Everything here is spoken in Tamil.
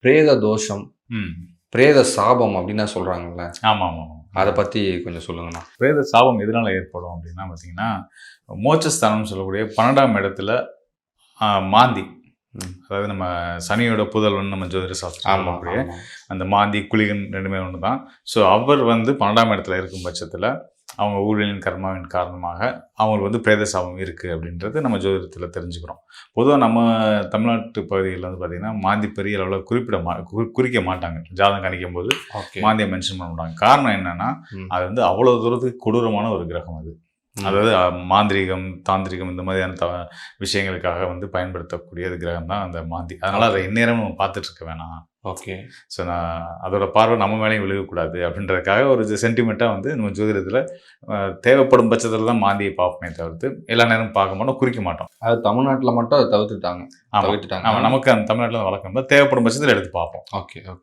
பிரேத தோஷம், ம். பிரேத சாபம் அப்படின்னு சொல்றாங்கல்ல. ஆமா, ஆமா, ஆமா. அத பத்தி கொஞ்சம் சொல்லுங்கண்ணா. பிரேத சாபம் எதனால ஏற்படும் அப்படின்னா பார்த்தீங்கன்னா, மோட்சஸ்தானம்னு சொல்லக்கூடிய 12ஆம் இடத்துல மாந்தி. அதாவது நம்ம சனியோட புதல்வன் நம்ம ஜோதிட சாஸ்திரம் ஆமா, சொல்லக்கூடிய ஆமா. அந்த மாந்தி, குளிகன் 2மே ஒண்ணு தான். ஸோ அவர் வந்து 12ஆம் இடத்துல இருக்கும் பட்சத்தில, அவங்க ஊழ்வினின் கர்மாவின் காரணமாக அவங்களுக்கு வந்து பிரேத சாபம் இருக்கு அப்படின்றது நம்ம ஜோதிடத்தில தெரிஞ்சுக்கிறோம். பொதுவா நம்ம தமிழ்நாட்டு பகுதிகள்ல வந்து பார்த்தீங்கன்னா, மாந்தி பெரிய அளவுல குறிக்க மாட்டாங்க. ஜாதகம் கணிக்கும்போது ஓகே. மாந்திய மென்ஷன் பண்ண மாட்டாங்க. காரணம் என்னன்னா, அது வந்து அவ்வளவு தூரத்துக்கு கொடூரமான ஒரு கிரகம் அது. அதாவது மாந்திரீகம், தாந்திரிகம் இந்த மாதிரியான விஷயங்களுக்காக வந்து பயன்படுத்தக்கூடிய கிரகம் தான் அந்த மாந்தி. அதனால அதை எந்நேரமும் நம்ம பார்த்துட்டு இருக்க வேணாம். ஓகே. ஸோ நான் அதோட பார்வை நம்ம மேலேயும் விழுகக்கூடாது அப்படின்றதுக்காக ஒரு சென்டிமெண்ட்டாக வந்து நம்ம ஜோதிடத்தில் தேவைப்படும் பட்சத்தில் தான் மாந்தியை பார்ப்போமே தவிர்த்து எல்லா நேரமும் பார்க்க மாட்டோம், குறிக்க மாட்டோம். அது தமிழ்நாட்டுல மட்டும் அதை தவிர்த்துட்டாங்க. ஆமாம், நமக்கு அந்த தமிழ்நாட்டில் வழக்கம் தான். தேவைப்படும் பட்சத்தில் எடுத்து பார்ப்போம். Okay, okay.